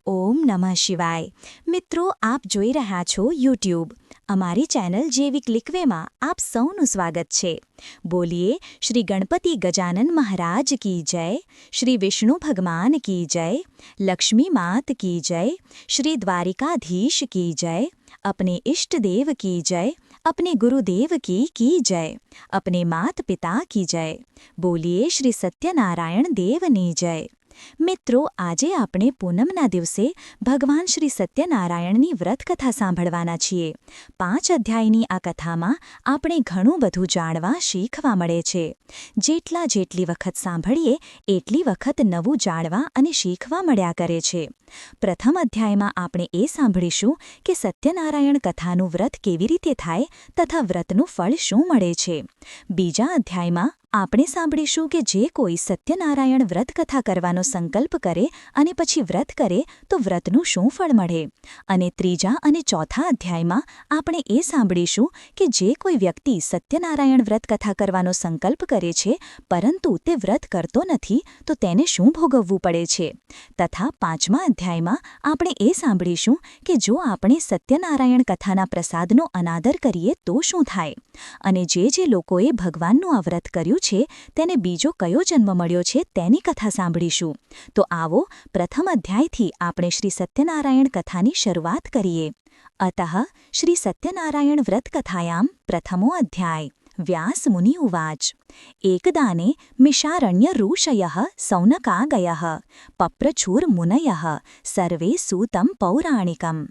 ઓમ નમઃ શિવાય। મિત્રો, આપ જોઈ રહ્યા છો યુટ્યુબ। અમારી ચેનલ જેવી ક્લિકવેમાં આપ સૌનું સ્વાગત છે। બોલીએ શ્રી ગણપતિ ગજાનન મહારાજ કી જય, શ્રી વિષ્ણુ ભગવાન કી જય, લક્ષ્મી માત કી જય, શ્રી દ્વારિકાધીશ કી જય, अपने इष्ट देव की जय, अपने गुरुदेव की जय, अपने मात पिता की जय। बोलिए श्री सत्यनारायण देवनी जय। મિત્રો, આજે આપણે પૂનમના દિવસે ભગવાન શ્રી સત્યનારાયણની વ્રતકથા સાંભળવાના છીએ। 5 અધ્યાયની આ કથામાં આપણે ઘણું બધું જાણવા શીખવા મળે છે। જેટલી વખત સાંભળીએ એટલી વખત નવું જાણવા અને શીખવા મળ્યા કરે છે। પ્રથમ અધ્યાયમાં આપણે એ સાંભળીશું કે સત્યનારાયણ કથાનું વ્રત કેવી રીતે થાય તથા વ્રતનું ફળ શું મળે છે। બીજા અધ્યાયમાં આપણે સાંભળીશું કે જે કોઈ સત્યનારાયણ વ્રતકથા કરવાનો સંકલ્પ કરે અને પછી વ્રત કરે તો વ્રતનું શું ફળ મળે। અને ત્રીજા અને ચોથા અધ્યાયમાં આપણે એ સાંભળીશું કે જે કોઈ વ્યક્તિ સત્યનારાયણ વ્રતકથા કરવાનો સંકલ્પ કરે છે પરંતુ તે વ્રત કરતો નથી તો તેને શું ભોગવવું પડે છે। તથા પાંચમા અધ્યાયમાં આપણે એ સાંભળીશું કે જો આપણે સત્યનારાયણ કથાના પ્રસાદનો અનાદર કરીએ તો શું થાય। અને જે લોકોએ ભગવાનનું આ વ્રત કર્યું છે તેને બીજો કયો જન્મ મળ્યો છે તેની કથા સાંભળીશું। તો આવો પ્રથમ અધ્યાયથી આપણે શ્રી સત્યનારાયણ કથાની શરૂઆત કરીએ। અતઃ શ્રી સત્યનારાયણ વ્રત કથાયામ પ્રથમો અધ્યાય। व्यास मुनि उवाच एकदाने मिषारण्य ऋषयः सौनकागयः पप्रचूर मुनयः सर्वे सूतं पौराणिकम्।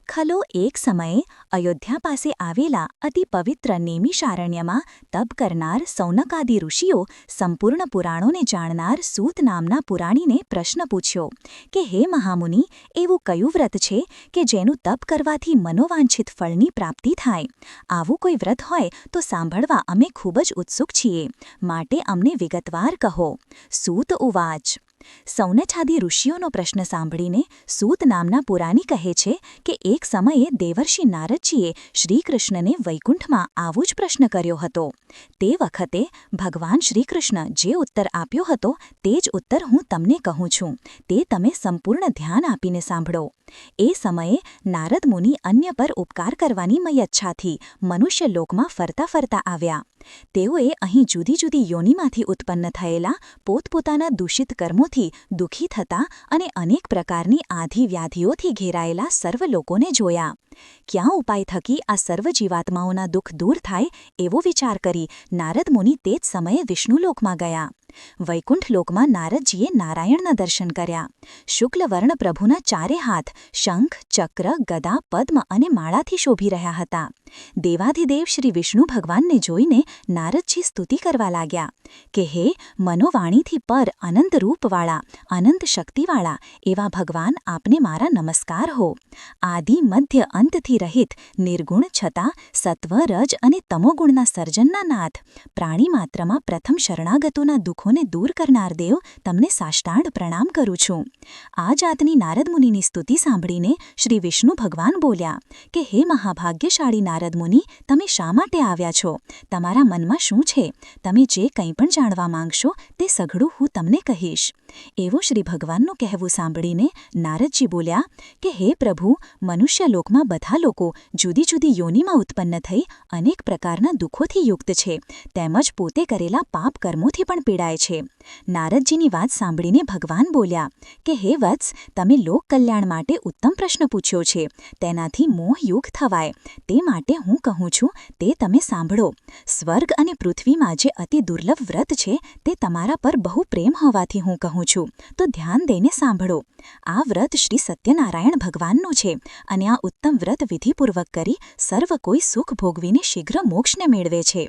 खलो एक समये अयोध्या पासे आवेला अति पवित्र नेमिषारण्यમાં તપ કરનાર સૌનકાદિ ઋષિઓ સંપૂર્ણ પુરાણોને જાણનાર સૂત નામના પુરાણીને પ્રશ્ન પૂછ્યો કે હે મહામુનિ, એવું કયું વ્રત છે કે જેનું તપ કરવાથી મનોવાંછિત ફળની પ્રાપ્તિ થાય। આવું કોઈ વ્રત હોય તો સાંભળવા અમે ખૂબ જ ઉત્સુક છીએ, માટે અમને વિગતવાર કહો। સૂત ઉવાચ। સૌનકાદિ ઋષિઓનો પ્રશ્ન સાંભળીને સૂત નામના પુરાણી કહે છે કે એક સમયે દેવર્ષિ નારદજીએ શ્રીકૃષ્ણને વૈકુંઠમાં આવો જ પ્રશ્ન કર્યો હતો। તે વખતે ભગવાન શ્રીકૃષ્ણ જે ઉત્તર આપ્યો હતો તે જ ઉત્તર હું તમને કહું છું, તે તમે સંપૂર્ણ ધ્યાન આપીને સાંભળો। એ સમયે નારદ મુનિ અન્ય પર ઉપકાર કરવાની મયચ્છાથી મનુષ્ય લોકમાં ફરતા ફરતા આવ્યા। તેઓએ અહીં જુદી જુદી યોનિમાંથી ઉત્પન્ન થયેલા પોતપોતાના દૂષિત કર્મોથી દુઃખી થતા અને અનેક પ્રકારની આધિ વ્યાધિઓથી ઘેરાયેલા સર્વ લોકોને જોયા। ક્યાં ઉપાય થકી આ સર્વ જીવાત્માઓના દુઃખ દૂર થાય એવો વિચાર કરી નારદ મુનિ તે જ સમયે વિષ્ણુલોકમાં ગયા। વૈકુંઠ લોકમાં નારદજીએ નારાયણના દર્શન કર્યા। શુક્લવર્ણ પ્રભુના ચારે હાથ શંખ, ચક્ર, ગદા, પદ્મ અને માળાથી શોભી રહ્યા હતા। દેવાધિદેવ શ્રી વિષ્ણુ ભગવાનને જોઈને નારદજી સ્તુતિ કરવા લાગ્યા કે હે મનોવાણીથી પર અનંત રૂપવાળા, અનંત શક્તિવાળા એવા ભગવાન, આપને મારા નમસ્કાર હો। આદિ મધ્ય અંતથી રહિત નિર્ગુણ છતાં સત્વ, રજ અને તમોગુણના સર્જનના નાથ, પ્રાણી માત્રમાં પ્રથમ શરણાગતોના દુઃખોને દૂર કરનાર દેવ, તમને સાષ્ટાંગ પ્રણામ કરું છું। આ જાતની નારદ મુનિની સ્તુતિ સાંભળીને શ્રી વિષ્ણુ ભગવાન બોલ્યા કે હે મહાભાગ્યશાળી નારદ મુનિ, તમે શા માટે આવ્યા છો? તમારા મનમાં શું છે? તમે જે કંઈ પણ જાણવા માંગશો તે સઘળું હું તમને કહીશ। એવું શ્રી ભગવાનનું કહેવું સાંભળીને નારદજી બોલ્યા કે હે પ્રભુ, મનુષ્ય લોકમાં બધા લોકો જુદી જુદી યોનિમાં ઉત્પન્ન થઈ અનેક પ્રકારના દુઃખોથી યુક્ત છે, તેમજ પોતે કરેલા પાપ કર્મોથી પણ પીડાય છે। નારદજીની વાત સાંભળીને ભગવાન બોલ્યા કે હે વત્સ, તમે લોક કલ્યાણ માટે ઉત્તમ પ્રશ્ન પૂછ્યો છે, તેનાથી મોહયુગ થવાય તે માટે હું કહું છું તે તમે સાંભળો। સ્વર્ગ અને પૃથ્વીમાં જે અતિ દુર્લભ વ્રત છે તે તમારા પર બહુ પ્રેમ હોવાથી હું કહું છું, તો ધ્યાન દઈને સાંભળો। આ વ્રત શ્રી સત્યનારાયણ ભગવાનનું છે અને આ ઉત્તમ વ્રત વિધિપૂર્વક કરી સર્વ કોઈ સુખ ભોગવીને શીઘ્ર મોક્ષને મેળવે છે।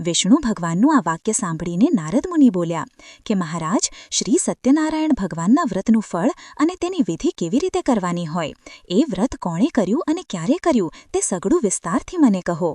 વિષ્ણુ ભગવાનનું આ વાક્ય સાંભળીને નારદ મુનિ બોલ્યા કે મહારાજ, શ્રી સત્યનારાયણ ભગવાનના વ્રતનું ફળ અને તેની વિધિ કેવી રીતે કરવાની હોય, એ વ્રત કોણે કર્યું અને ક્યારે કર્યું તે સઘળું વિસ્તારથી મને કહો।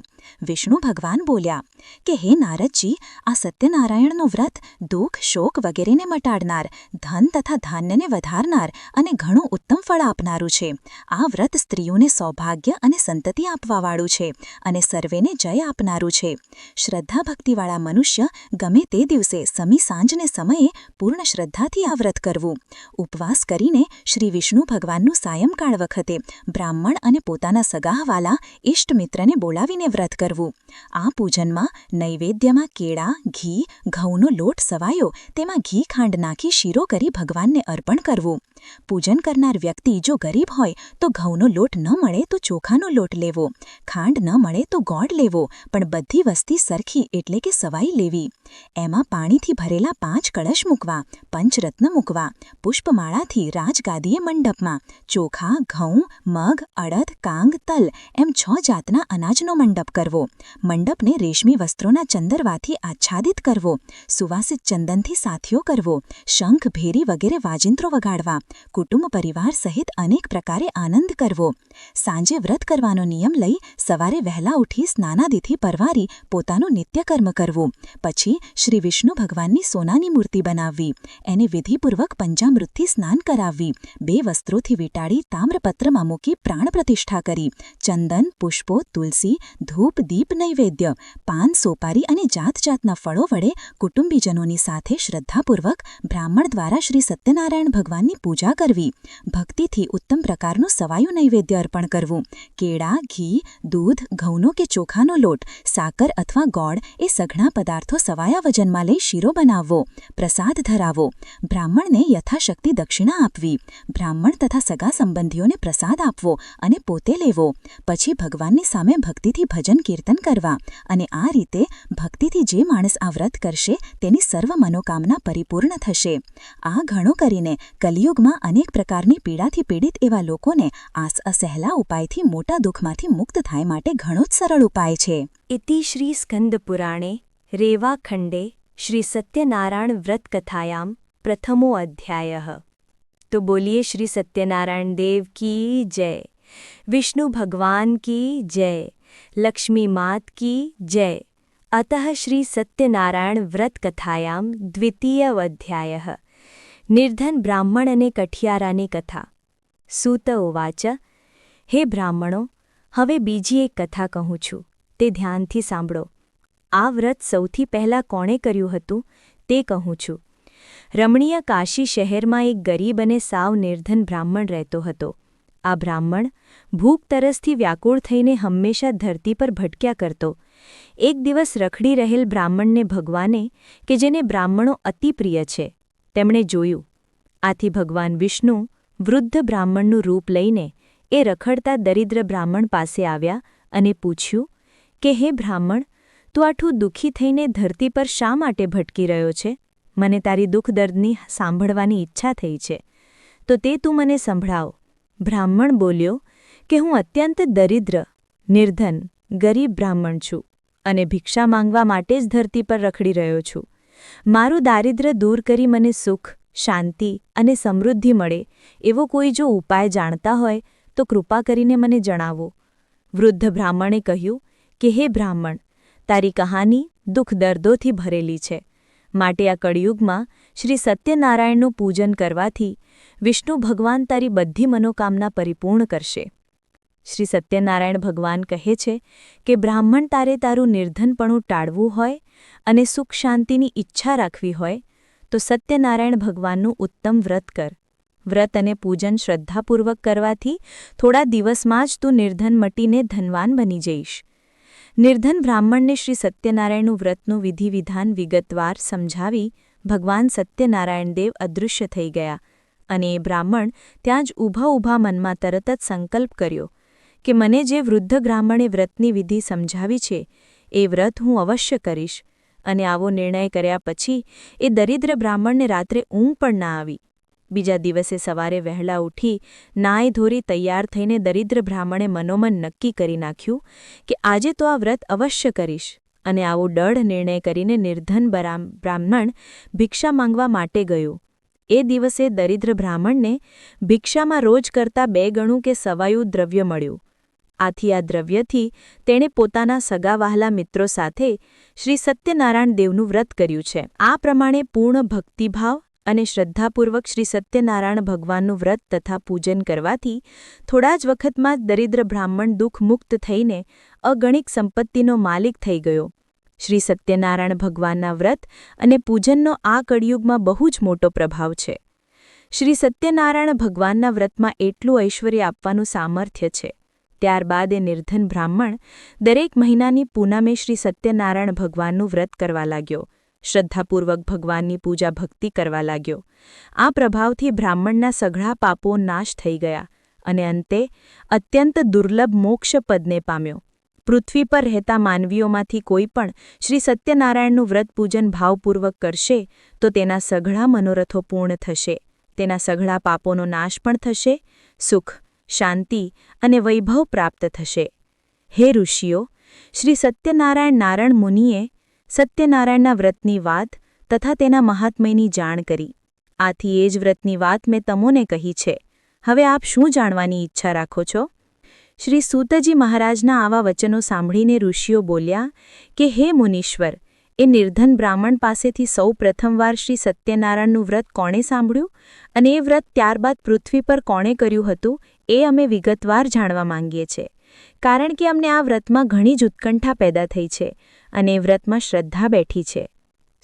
વિષ્ણુ ભગવાન બોલ્યા કે હે નારદજી, આ સત્યનારાયણનું વ્રત દુઃખ, શોક વગેરેને મટાડનાર, ધન તથા ધાન્યને વધારનાર અને ઘણું ઉત્તમ ફળ આપનારું છે। આ વ્રત સ્ત્રીઓને સૌભાગ્ય અને સંતતિ આપવાવાળું છે અને સર્વેને જય આપનારું છે। શ્રદ્ધા ભક્તિવાળા મનુષ્ય ગમે તે દિવસે સમી આગામી સાંજને સમયે પૂર્ણ શ્રદ્ધાથી આ વ્રત કરવું. ઉપવાસ કરીને શ્રી વિષ્ણુ ભગવાનનું સાયંકાળ વખતે બ્રાહ્મણ અને પોતાના સગાહવાલા ઇષ્ટમિત્રને બોલાવીને વ્રત કરવું. આ પૂજનમાં નૈવેદ્યમાં કેળા, ઘી, ઘઉંનો લોટ સવાયો તેમાં ઘી ખાંડ નાખી શીરો કરી ભગવાનને અર્પણ કરવું. પૂજન કરનાર વ્યક્તિ જો ગરીબ હોય તો ઘઉંનો લોટ ન મળે તો ચોખાનો લોટ લેવો, ખાંડ ન મળે તો ગોળ લેવો, પણ બધી વસ્તી સરખી એટલે કે સવાઈ લેવી. એમાં પાણીથી ભરેલા 5 કળશ મૂકવા, પંચરત્ન મૂકવા, પુષ્પમાળાથી રાજગાદીએ મંડપમાં ચોખા, ઘઉં, મગ, અડદ, કાંગ, તલ એમ 6 જાતના અનાજનો મંડપ કરવો. મંડપને રેશમી વસ્ત્રોના ચંદરવાથી આચ્છાદિત કરવો. સુવાસિત ચંદનથી સાથિયો કરવો. શંખ, ભેરી વગેરે વાજિંત્રો વગાડવા. કુટુંબ પરિવાર સહિત અનેક પ્રકારે આનંદ કરવો. સાંજે વ્રત કરવાનો નિયમ લઈ સવારે વહેલા ઉઠી સ્નાનાદિથી પરવારી પોતાનું નિત્યકર્મ કરવું. પછી શ્રી વિષ્ણુ ભગવાનની સોનાની મૂર્તિ બનાવવી. એને વિધિપૂર્વક પંચામૃતથી સ્નાન કરાવવી. 2 વસ્ત્રોથી વીંટાળી તામ્રપત્રમાં મૂકી પ્રાણ પ્રતિષ્ઠા કરી. ચંદન, પુષ્પો, તુલસી, ધૂપ, દીપ, નૈવેદ્ય, પાન, સોપારી અને જાત જાતના ફળો વડે કુટુંબીજનોની સાથે શ્રદ્ધાપૂર્વક બ્રાહ્મણ દ્વારા શ્રી સત્યનારાયણ ભગવાનની પૂજા કરવી. ભક્તિથી ઉત્તમ પ્રકારનું સવાયું નૈવેદ્ય અર્પણ કરવું. કેળા, ઘી, દૂધ, ઘઉંનો કે ચોખાનો લોટ, સાકર અથવા ગોળ એ સઘળા પદાર્થો સવાયા વજનમાં લઈ શીરો બનાવવો. પ્રસાદ ધરાવો. બ્રાહ્મણને યથાશક્તિ દક્ષિણા આપવી. બ્રાહ્મણ તથા સગા સંબંધીઓને પ્રસાદ આપવો અને પોતે લેવો. પછી ભગવાનની સામે ભક્તિથી ભજન કીર્તન કરવા. અને આ રીતે ભક્તિથી જે માણસ આ વ્રત કરશે તેની સર્વ મનોકામના પરિપૂર્ણ થશે. આ ઘણો કરીને કલિયુગમાં અનેક પ્રકારની પીડાથી પીડિત એવા લોકોને આ સહેલા ઉપાયથી મોટા દુઃખમાંથી મુક્ત થાય માટે ઘણો જ સરળ ઉપાય છે. ઇતિ શ્રી સ્કંદ પુરાણે રેવાખંડે શ્રી સત્યનારાયણ વ્રત કથાયામ પ્રથમો અધ્યાયઃ. તો બોલીએ શ્રી સત્યનારાયણ દેવ કી જય, વિષ્ણુ ભગવાન કી જય, લક્ષ્મી માત કી જય. અતઃ શ્રી સત્યનારાયણ વ્રત કથાયામ દ્વિતીય અધ્યાયઃ. નિર્ધન બ્રાહ્મણ અને કઠિયારાની કથા. સૂત ઉવાચ. હે બ્રાહ્મણો, હવે બીજી એક કથા કહું છું, તે ધ્યાનથી સાંભળો. આ વ્રત સૌથી પહેલાં કોણે કર્યું હતું તે કહું છું. રમણીય કાશી શહેરમાં એક ગરીબ અને સાવ નિર્ધન બ્રાહ્મણ રહેતો હતો. આ બ્રાહ્મણ ભૂખ તરસથી વ્યાકુળ થઈને હંમેશા ધરતી પર ભટક્યા કરતો. એક દિવસ રખડી રહેલ બ્રાહ્મણને ભગવાને, કે જેને બ્રાહ્મણો અતિ પ્રિય છે, તેમણે જોયું. આથી ભગવાન વિષ્ણુ વૃદ્ધ બ્રાહ્મણનું રૂપ લઈને એ રખડતા દરિદ્ર બ્રાહ્મણ પાસે આવ્યા અને પૂછ્યું કે હે બ્રાહ્મણ, તું આટલું દુઃખી થઈને ધરતી પર શા માટે ભટકી રહ્યો છે? મને તારી દુઃખ દર્દની સાંભળવાની ઈચ્છા થઈ છે, તો તે તું મને સંભળાવ. બ્રાહ્મણ બોલ્યો કે હું અત્યંત દરિદ્ર, નિર્ધન, ગરીબ બ્રાહ્મણ છું અને ભિક્ષા માંગવા માટે જ ધરતી પર રખડી રહ્યો છું. મારું દારિદ્ર્ય દૂર કરી મને સુખ, શાંતિ અને સમૃદ્ધિ મળે એવો કોઈ જો ઉપાય જાણતા હોય તો કૃપા કરીને મને જણાવો. વૃદ્ધ બ્રાહ્મણે કહ્યું કે હે બ્રાહ્મણ, તારી કહાની દુઃખ દર્દોથી ભરેલી છે, માટે આ કળિયુગમાં શ્રી સત્યનારાયણનું પૂજન કરવાથી વિષ્ણુ ભગવાન તારી બધી મનોકામના પરિપૂર્ણ કરશે. શ્રી સત્યનારાયણ ભગવાન કહે છે કે બ્રાહ્મણ તારે તારું નિર્ધનપણું ટાળવું હોય અને સુખ શાંતિની ઈચ્છા રાખવી હોય તો સત્યનારાયણ ભગવાનનું ઉત્તમ વ્રત કર. વ્રત અને પૂજન શ્રદ્ધાપૂર્વક કરવાથી થોડા દિવસમાં જ તું નિર્ધન મટીને ધનવાન બની જઈશ. નિર્ધન બ્રાહ્મણને શ્રી સત્યનારાયણનું વ્રતનું વિધિવિધાન વિગતવાર સમજાવી ભગવાન સત્યનારાયણ દેવ અદૃશ્ય થઈ ગયા અને એ બ્રાહ્મણ ત્યાં જ ઊભા મનમાં તરત જ સંકલ્પ કર્યો કે મને જે વૃદ્ધ બ્રાહ્મણે વ્રતની વિધિ સમજાવી છે એ વ્રત હું અવશ્ય કરીશ. અને આવો નિર્ણય કર્યા પછી એ દરિદ્ર બ્રાહ્મણને રાત્રે ઊંઘ પણ ના આવી. બીજા દિવસે સવારે વહેલા ઉઠી નાઈ ધોરી તૈયાર થઈને દરિદ્ર બ્રાહ્મણે મનોમન નક્કી કરી નાખ્યું કે આજે તો આ વ્રત અવશ્ય કરીશ. અને આવો દૃઢ નિર્ણય કરીને નિર્ધન બ્રાહ્મણ ભિક્ષા માંગવા માટે ગયો. એ દિવસે દરિદ્ર બ્રાહ્મણને ભિક્ષામાં રોજ કરતાં 2 ગણું કે સવાયું દ્રવ્ય મળ્યું. આથી આ દ્રવ્યથી તેણે પોતાના સગા વહાલા મિત્રો સાથે શ્રી સત્યનારાયણ દેવનું વ્રત કર્યું છે. આ પ્રમાણે પૂર્ણ ભક્તિભાવ અને શ્રદ્ધાપૂર્વક શ્રી સત્યનારાયણ ભગવાનનું વ્રત તથા પૂજન કરવાથી થોડા જ વખતમાં જ દરિદ્ર બ્રાહ્મણ દુઃખમુક્ત થઈને અગણિત સંપત્તિનો માલિક થઈ ગયો શ્રી સત્યનારાયણ ભગવાનના વ્રત અને પૂજનનો આ કળિયુગમાં બહુ જ મોટો પ્રભાવ છે. શ્રી સત્યનારાયણ ભગવાનના વ્રતમાં એટલું ઐશ્વર્ય આપવાનું સામર્થ્ય છે. ત્યારબાદ એ નિર્ધન બ્રાહ્મણ દરેક મહિનાની પૂનમે શ્રી સત્યનારાયણ ભગવાનનું વ્રત કરવા લાગ્યો. શ્રદ્ધાપૂર્વક ભગવાનની પૂજા ભક્તિ કરવા લાગ્યો. આ પ્રભાવથી બ્રાહ્મણના સઘળા પાપો નાશ થઈ ગયા અને અંતે અત્યંત દુર્લભ મોક્ષપદને પામ્યો. પૃથ્વી પર રહેતા માનવીઓમાંથી કોઈ પણ શ્રી સત્યનારાયણનું વ્રત પૂજન ભાવપૂર્વક કરશે તો તેના સઘળા મનોરથો પૂર્ણ થશે, તેના સઘળા પાપોનો નાશ પણ થશે, સુખ, શાંતિ અને વૈભવ પ્રાપ્ત થશે. હે ઋષિઓ, શ્રી સત્યનારાયણ નારાયણ મુનિએ સત્યનારાયણના વ્રતની વાત તથા તેના મહાત્મ્યની જાણ કરી. આથી એ જ વ્રતની વાત મેં તમોને કહી છે. હવે આપ શું જાણવાની ઈચ્છા રાખો છો? શ્રી સૂતજી મહારાજના આવા વચનો સાંભળીને ઋષિઓ બોલ્યા કે હે મુનીશ્વર, એ નિર્ધન બ્રાહ્મણ પાસેથી સૌ પ્રથમવાર શ્રી સત્યનારાયણનું વ્રત કોણે સાંભળ્યું અને એ વ્રત ત્યારબાદ પૃથ્વી પર કોણે કર્યું હતું એ અમે વિગતવાર જાણવા માંગીએ છીએ, કારણ કે અમને આ વ્રતમાં ઘણી જ ઉત્કંઠા પેદા થઈ છે અને એ વ્રતમાં શ્રદ્ધા બેઠી છે.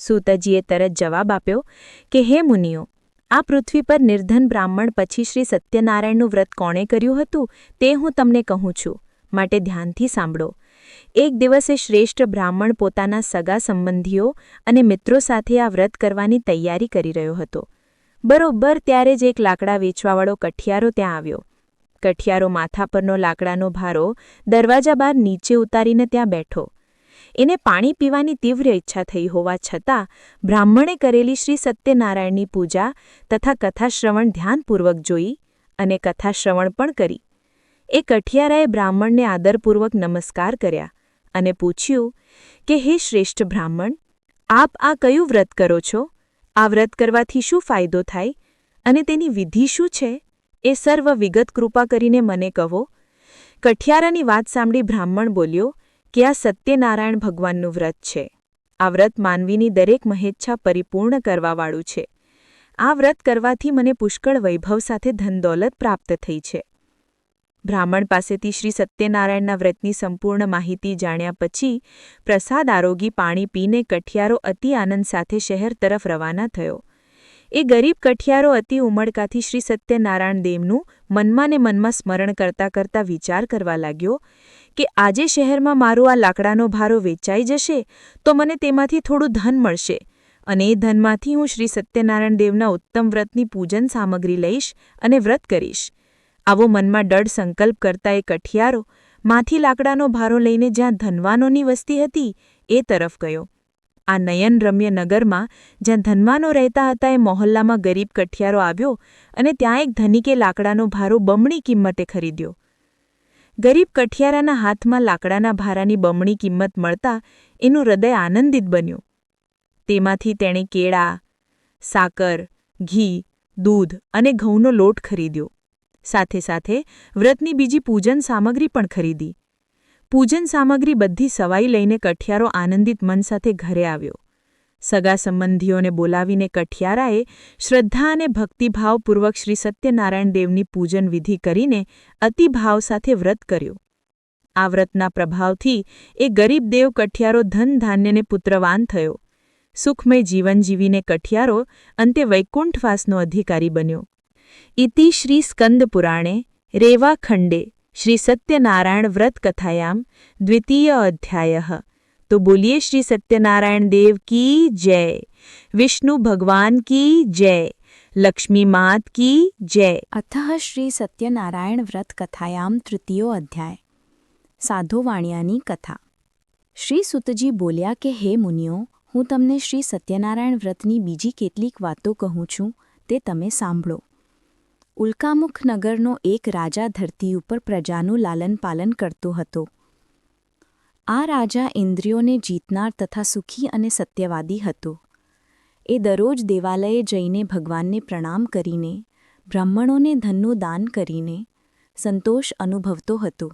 સૂતજીએ તરત જવાબ આપ્યો કે હે મુનિઓ, આ પૃથ્વી પર નિર્ધન બ્રાહ્મણ પછી શ્રી સત્યનારાયણનું વ્રત કોણે કર્યું હતું તે હું તમને કહું છું, માટે ધ્યાનથી સાંભળો. એક દિવસે શ્રેષ્ઠ બ્રાહ્મણ પોતાના સગા સંબંધીઓ અને મિત્રો સાથે આ વ્રત કરવાની તૈયારી કરી રહ્યો હતો. બરોબર ત્યારે જ એક લાકડા વેચવાવાળો કઠિયારો ત્યાં આવ્યો. કઠિયારો માથા પરનો લાકડાનો ભારો દરવાજા બહાર નીચે ઉતારીને ત્યાં બેઠો. એને પાણી પીવાની તીવ્ર ઈચ્છા થઈ હોવા છતાં બ્રાહ્મણે કરેલી શ્રી સત્યનારાયણની પૂજા તથા કથાશ્રવણ ધ્યાનપૂર્વક જોઈ અને કથાશ્રવણ પણ કરી. એ કઠિયારાએ બ્રાહ્મણને આદરપૂર્વક નમસ્કાર કર્યા અને પૂછ્યું કે હે શ્રેષ્ઠ બ્રાહ્મણ, આપ આ કયું વ્રત કરો છો? આ વ્રત કરવાથી શું ફાયદો થાય અને તેની વિધિ શું છે? એ સર્વ વિગત કૃપા કરીને મને કહો. કઠિયારાની વાત સાંભળી બ્રાહ્મણ બોલ્યો કે આ સત્યનારાયણ ભગવાનનું વ્રત છે. આ વ્રત માનવીની દરેક મહેચ્છા પરિપૂર્ણ કરવાવાળું છે. આ વ્રત કરવાથી મને પુષ્કળ વૈભવ સાથે ધનદોલત પ્રાપ્ત થઈ છે. બ્રાહ્મણ પાસેથી શ્રી સત્યનારાયણના વ્રતની સંપૂર્ણ માહિતી જાણ્યા પછી પ્રસાદ આરોગી પાણી પીને કઠિયારો અતિ આનંદ સાથે શહેર તરફ રવાના થયો. એ ગરીબ કઠિયારો અતિ ઉમળકાથી શ્રી સત્યનારાયણ દેવનું મનમાં ને મનમાં સ્મરણ કરતા કરતા વિચાર કરવા લાગ્યો કે આજે શહેરમાં મારો આ લાકડાનો ભારો વેચાઈ જશે તો મને તેમાંથી થોડું ધન મળશે અને એ ધનમાંથી હું શ્રી સત્યનારાયણ દેવના ઉત્તમ વ્રતની પૂજન સામગ્રી લઈશ અને વ્રત કરીશ. આવો મનમાં દૃઢ સંકલ્પ કરતા એ કઠિયારો માથી લાકડાનો ભારો લઈને જ્યાં ધનવાનોની વસ્તી હતી એ તરફ ગયો. આ નયનરમ્ય નગરમાં જ્યાં ધનવાનો રહેતા હતા એ મહોલ્લામાં ગરીબ કઠિયારો આવ્યો અને ત્યાં એક ધનિકે લાકડાનો ભારો બમણી કિંમતે ખરીદ્યો. ગરીબ કઠિયારાના હાથમાં લાકડાના ભારાની બમણી કિંમત મળતા એનું હૃદય આનંદિત બન્યું. તેમાંથી તેણે કેળા, સાકર, ઘી, દૂધ અને ઘઉંનો લોટ ખરીદ્યો. સાથે સાથે વ્રતની બીજી પૂજન સામગ્રી પણ ખરીદી. પૂજન સામગ્રી બધી સવાઈ લઈને કઠિયારો આનંદિત મન સાથે ઘરે આવ્યો. સગા સંબંધીઓને બોલાવીને કઠિયારાએ શ્રદ્ધા અને ભક્તિભાવપૂર્વક શ્રી સત્યનારાયણ દેવની પૂજન વિધિ કરીને અતિભાવ સાથે વ્રત કર્યું. આ વ્રતના પ્રભાવથી એ ગરીબ દેવ કઠિયારો ધન ધાન્યને પુત્રવાન થયો. સુખમય જીવન જીવીને કઠિયારો અંતે વૈકુંઠવાસનો અધિકારી બન્યો. ઇતિ શ્રી સ્કંદપુરાણે રેવાખંડે શ્રી સત્યનારાયણ વ્રત કથાયામ દ્વિતીય અધ્યાયઃ. તો બોલીએ શ્રી સત્યનારાયણ દેવ કી જય, વિષ્ણુ ભગવાન કી જય, લક્ષ્મી માત કી જય. અથઃ શ્રી સત્યનારાયણ વ્રત કથાયામ તૃતીયો અધ્યાય. સાધુવાણિયાની કથા. શ્રી સૂતજી બોલ્યા કે હે મુનિઓ, હું તમને શ્રી સત્યનારાયણ વ્રતની બીજી કેટલીક વાતો કહું છું, તે તમે સાંભળો. ઉલ્કામુખ નગરનો એક રાજા ધરતી ઉપર પ્રજાનું લાલન પાલન કરતો હતો. આ રાજા ઇન્દ્રિયોને જીતનાર તથા સુખી અને સત્યવાદી હતો. એ દરરોજ દેવાલયે જઈને ભગવાનને પ્રણામ કરીને, બ્રાહ્મણોને ધનનું દાન કરીને સંતોષ અનુભવતો હતો.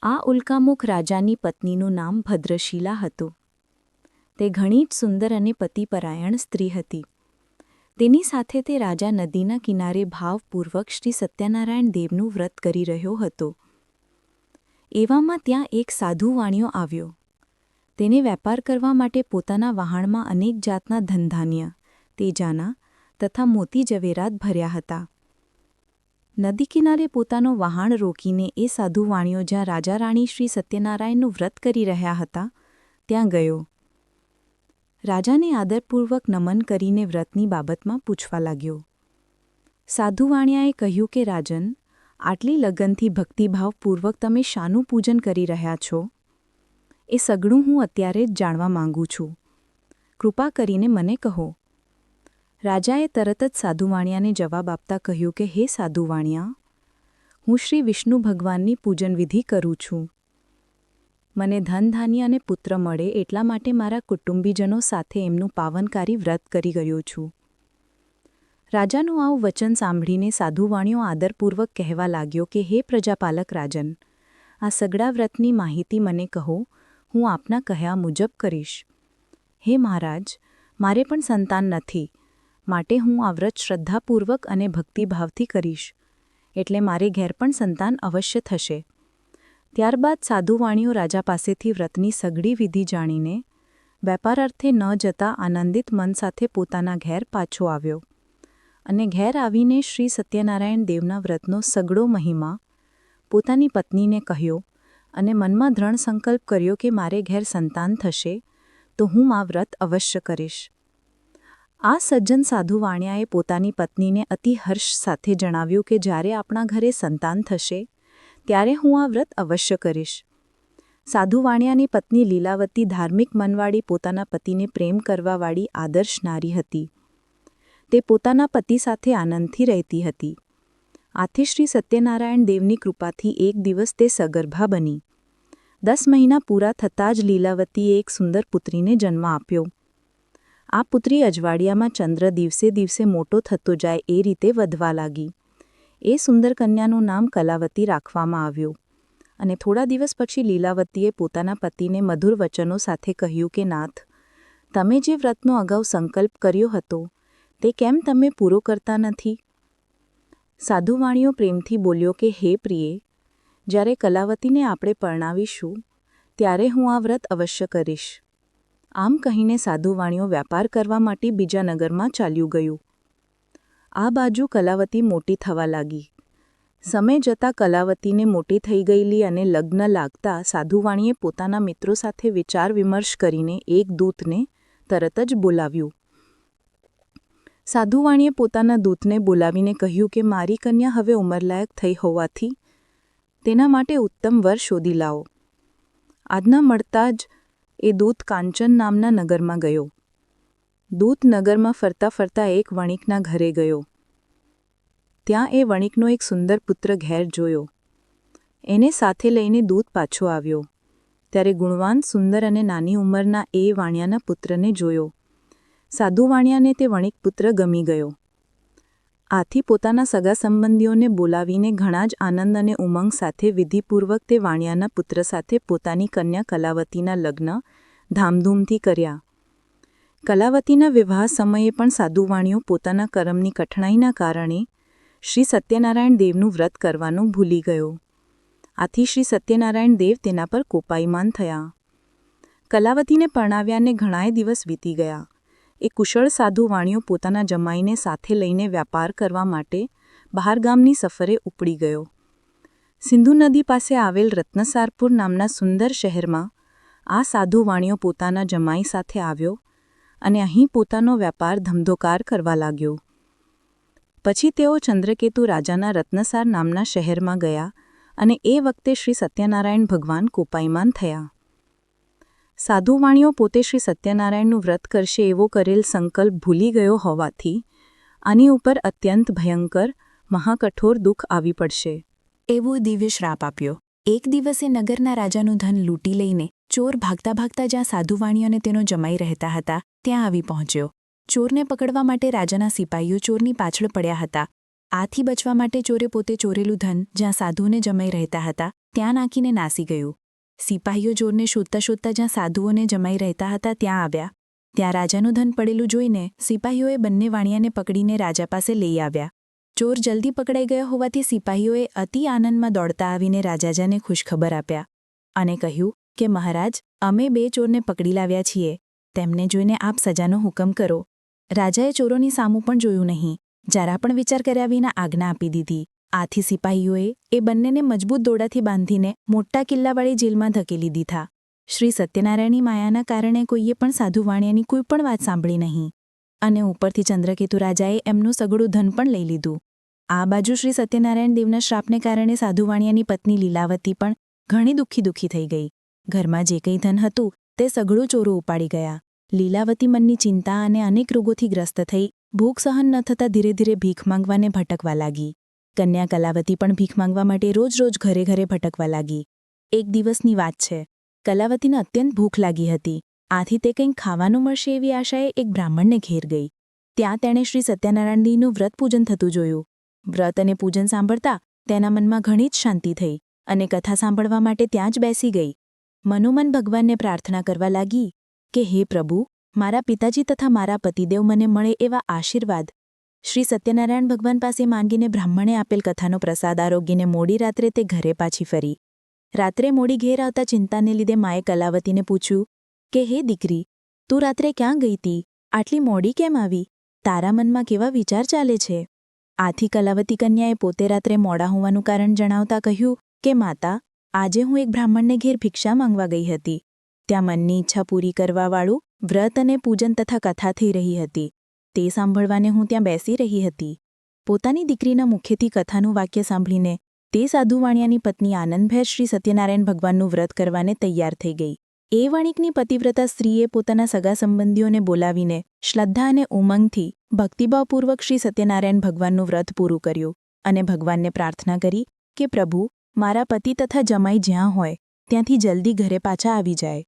આ ઉલ્કામુખ રાજાની પત્નીનું નામ ભદ્રશીલા હતું. તે ઘણી જ સુંદર અને પતિપરાયણ સ્ત્રી હતી. તેની સાથે તે રાજા નદીના કિનારે ભાવપૂર્વક શ્રી સત્યનારાયણ દેવનું વ્રત કરી રહ્યો હતો. એવામાં ત્યાં એક સાધુવાણિયો આવ્યો. તેને વેપાર કરવા માટે પોતાના વહાણમાં અનેક જાતના ધનધાન્ય, તેજાના તથા મોતી જવેરાત ભર્યા હતા. નદી કિનારે પોતાનો વહાણ રોકીને એ સાધુ વાણિયો જ્યાં રાજા રાણી શ્રી સત્યનારાયણનું વ્રત કરી રહ્યા હતા ત્યાં ગયો. રાજાને આદરપૂર્વક નમન કરીને વ્રતની બાબતમાં પૂછવા લાગ્યો. સાધુ વાણિયાએ કહ્યું કે રાજન, આટલી લગનથી ભક્તિભાવપૂર્વક તમે શાનું પૂજન કરી રહ્યા છો? એ સઘળું હું અત્યારે જ જાણવા માંગુ છું. કૃપા કરીને મને કહો. રાજાએ તરત જ સાધુ વાણિયાને જવાબ આપતા કહ્યું કે હે સાધુ વાણિયા, હું શ્રી વિષ્ણુ ભગવાનની પૂજનવિધિ કરું છું. મને ધનધાન્ય અને પુત્ર મળે એટલા માટે મારા કુટુંબીજનો સાથે એમનું પાવનકારી વ્રત કરી ગયો છું. રાજાનું આવું વચન સાંભળીને સાધુ વાણિયો આદરપૂર્વક કહેવા લાગ્યો કે હે પ્રજાપાલક રાજન, આ સઘળા વ્રતની માહિતી મને કહો, હું આપના કહ્યા મુજબ કરીશ. હે મહારાજ, મારે પણ સંતાન નથી, માટે હું આ વ્રત શ્રદ્ધાપૂર્વક અને ભક્તિભાવથી કરીશ, એટલે મારે ઘેર પણ સંતાન અવશ્ય થશે. ત્યારબાદ સાધુ વાણિયો રાજા પાસેથી વ્રતની સઘળી વિધિ જાણીને વેપાર અર્થે ન જતા આનંદિત મન સાથે પોતાના ઘેર પાછો આવ્યો અને ઘેર આવીને શ્રી સત્યનારાયણ દેવના વ્રતનો સઘળો મહિમા પોતાની પત્નીને કહ્યો અને મનમાં દ્રઢ સંકલ્પ કર્યો કે મારે ઘેર સંતાન થશે તો હું આ વ્રત અવશ્ય કરીશ. આ સજ્જન સાધુ વાણિયાએ પોતાની પત્નીને અતિ હર્ષ સાથે જણાવ્યું કે જ્યારે આપણા ઘરે સંતાન થશે ત્યારે હું આ વ્રત અવશ્ય કરીશ. સાધુ વાણિયાની પત્ની લીલાવતી ધાર્મિક મનવાળી પોતાના પતિને પ્રેમ કરવાવાળી આદર્શ નારી હતી. તે પોતાના પતિ સાથે આનંદથી રહેતી હતી. આથી શ્રી સત્યનારાયણ દેવની કૃપાથી એક દિવસ તે સગર્ભા બની. 10 મહિના પૂરા થતાં જ લીલાવતીએ એક સુંદર પુત્રીને જન્મ આપ્યો. આ પુત્રી અજવાળિયામાં ચંદ્ર દિવસે દિવસે મોટો થતો જાય એ રીતે વધવા લાગી. એ સુંદર કન્યાનું નામ કલાવતી રાખવામાં આવ્યું અને થોડા દિવસ પછી લીલાવતીએ પોતાના પતિને મધુર વચનો સાથે કહ્યું કે નાથ, તમે જે વ્રતનો અગાઉ સંકલ્પ કર્યો હતો તે કેમ તમે પૂરો કરતા નથી? સાધુ વાણિયો પ્રેમથી બોલ્યો કે હે પ્રિયે, જ્યારે કલાવતીને આપણે પરણાવીશું ત્યારે હું આ વ્રત અવશ્ય કરીશ. આમ કહીને સાધુ વાણિયો વ્યાપાર કરવા માટે બીજા નગરમાં ચાલ્યું ગયું. આ બાજુ કલાવતી મોટી થવા લાગી. સમય જતાં કલાવતીને મોટી થઈ ગયેલી અને લગ્ન લાગતા સાધુ વાણીએ પોતાના મિત્રો સાથે વિચાર વિમર્શ કરીને એક દૂતને તરત જ બોલાવ્યું. સાધુ વાણીએ પોતાના દૂતને બોલાવીને કહ્યું કે મારી કન્યા હવે ઉંમરલાયક થઈ હોવાથી તેના માટે ઉત્તમ વર શોધી લાવો. આજના મળતા જ એ દૂત કાંચન નામના નગરમાં ગયો. દૂત નગરમાં ફરતા ફરતા એક વણિકના ઘરે ગયો. ત્યાં એ વણિકનો એક સુંદર પુત્ર ઘેર જોયો. એને સાથે લઈને દૂત પાછો આવ્યો. ત્યારે ગુણવાન, સુંદર અને નાની ઉંમરના એ વાણિયાના પુત્રને જોયો. સાધુ વાણિયાને તે વણિક પુત્ર ગમી ગયો. આથી પોતાના સગા સંબંધીઓને બોલાવીને ઘણા જ આનંદ અને ઉમંગ સાથે વિધિપૂર્વક તે વાણિયાના પુત્ર સાથે પોતાની કન્યા કલાવતીના લગ્ન ધામધૂમથી કર્યા. કલાવતીના વિવાહ સમયે પણ સાધુ વાણિયો પોતાના કર્મની કઠણાઈના કારણે શ્રી સત્યનારાયણ દેવનું વ્રત કરવાનું ભૂલી ગયો. આથી શ્રી સત્યનારાયણ દેવ તેના પર કોપાયમાન થયા. કલાવતીને પરણાવ્યાને ઘણાય દિવસ વીતી ગયા. એ કુશળ સાધુ વાણિયો પોતાના જમાઈને સાથે લઈને વ્યાપાર કરવા માટે બહારગામની સફરે ઉપડી ગયો. સિંધુ નદી પાસે આવેલ રત્નસારપુર નામના સુંદર શહેરમાં આ સાધુ વાણિયો પોતાના જમાઈ સાથે આવ્યો અને અહીં પોતાનો વ્યાપાર ધમધોકાર કરવા લાગ્યો. પછી તેઓ ચંદ્રકેતુ રાજાના રત્નસાર નામના શહેરમાં ગયા અને એ વખતે શ્રી સત્યનારાયણ ભગવાન કોપાયમાન થયા. સાધુ વાણિયો પોતે શ્રી સત્યનારાયણનું વ્રત કરશે એવો કરેલ સંકલ્પ ભૂલી ગયો હોવાથી આની ઉપર અત્યંત ભયંકર મહાકઠોર દુઃખ આવી પડશે એવો દિવ્ય શ્રાપ આપ્યો. એક દિવસે નગરના રાજાનું ધન લૂંટી લઈને ચોર ભાગતા ભાગતા જ્યાં સાધુ વાણિયો અને તેનો જમાઈ રહેતા હતા ત્યાં આવી પહોંચ્યો. ચોરને પકડવા માટે રાજાના સિપાહીઓ ચોરની પાછળ પડ્યા હતા. આથી બચવા માટે ચોરે પોતે ચોરેલું ધન જ્યાં સાધુઓને જમાઈ રહેતા હતા ત્યાં નાખીને નાસી ગયું. સિપાહીઓ ચોરને શોધતા શોધતા જ્યાં સાધુઓને જમાઈ રહેતા હતા ત્યાં આવ્યા. ત્યાં રાજાનું ધન પડેલું જોઈને સિપાહીઓએ બંને વાણિયાને પકડીને રાજા પાસે લઈ આવ્યા. ચોર જલ્દી પકડાઈ ગયા હોવાથી સિપાહીઓએ અતિ આનંદમાં દોડતા આવીને રાજાને ખુશખબર આપ્યા અને કહ્યું કે મહારાજ, અમે 2 ચોરને પકડી લાવ્યા છીએ. તેમને જોઈને આપ સજાનો હુકમ કરો. રાજાએ ચોરોની સામું પણ જોયું નહીં. જરા પણ વિચાર કર્યા વિના આજ્ઞા આપી દીધી. આથી સિપાહીઓએ એ બંનેને મજબૂત દોરડાથી બાંધીને મોટા કિલ્લાવાળી જેલમાં ધકેલી દીધા. શ્રી સત્યનારાયણની માયાના કારણે કોઈએ પણ સાધુ વાણિયાની કોઈ પણ વાત સાંભળી નહીં. અને ઉપરથી ચંદ્રકેતુ રાજાએ એમનું સઘળું ધન પણ લઈ લીધું. આ બાજુ શ્રી સત્યનારાયણ દેવના શ્રાપને કારણે સાધુ વાણિયાની પત્ની લીલાવતી પણ ઘણી દુઃખી થઈ ગઈ. ઘરમાં જે કંઈ ધન હતું તે સઘળું ચોરો ઉપાડી ગયા. લીલાવતી મનની ચિંતા અને અનેક રોગોથી ગ્રસ્ત થઈ ભૂખ સહન ન થતાં ધીરે ધીરે ભીખ માંગવાને ભટકવા લાગી. કન્યા કલાવતી પણ ભીખ માંગવા માટે રોજ ઘરે ભટકવા લાગી. એક દિવસની વાત છે. કલાવતીને અત્યંત ભૂખ લાગી હતી. આથી તે કંઈક ખાવાનું મળશે એવી આશાએ એક બ્રાહ્મણને ઘેર ગઈ. ત્યાં તેણે શ્રી સત્યનારાયણ દેવનું વ્રત પૂજન થતું જોયું. વ્રત અને પૂજન સાંભળતા તેના મનમાં ઘણી જ શાંતિ થઈ અને કથા સાંભળવા માટે ત્યાં જ બેસી ગઈ. મનોમન ભગવાનને પ્રાર્થના કરવા લાગી કે હે પ્રભુ, મારા પિતાજી તથા મારા પતિદેવ મને મળે એવા આશીર્વાદ. શ્રી સત્યનારાયણ ભગવાન પાસે માંગીને બ્રાહ્મણે આપેલ કથાનો પ્રસાદ આરોગીને મોડી રાત્રે તે ઘરે પાછી ફરી. રાત્રે મોડી ઘેર આવતા ચિંતાને લીધે માએ કલાવતીને પૂછ્યું કે હે દીકરી, તું રાત્રે ક્યાં ગઈ હતી? આટલી મોડી કેમ આવી? તારા મનમાં કેવા વિચાર ચાલે છે? આથી કલાવતી કન્યાએ પોતે રાત્રે મોડા હોવાનું કારણ જણાવતા કહ્યું કે માતા, આજે હું એક બ્રાહ્મણને ઘેર ભિક્ષા માંગવા ગઈ હતી. ત્યાં મનની ઈચ્છા પૂરી કરવાવાળું વ્રત અને પૂજન તથા કથા થઈ રહી હતી. તે સાંભળવાને હું ત્યાં બેસી રહી હતી. પોતાની દીકરીના મુખેથી કથાનું વાક્ય સાંભળીને તે સાધુ વાણિયાની પત્ની આનંદભેર શ્રી સત્યનારાયણ ભગવાનનું વ્રત કરવાને તૈયાર થઈ ગઈ. એ વણિકની પતિવ્રતા સ્ત્રીએ પોતાના સગા સંબંધીઓને બોલાવીને શ્રદ્ધા અને ઉમંગથી ભક્તિભાવપૂર્વક શ્રી સત્યનારાયણ ભગવાનનું વ્રત પૂરું કર્યું અને ભગવાનને પ્રાર્થના કરી કે પ્રભુ, મારા પતિ તથા જમાઈ જ્યાં હોય ત્યાંથી જલ્દી ઘરે પાછા આવી જાય.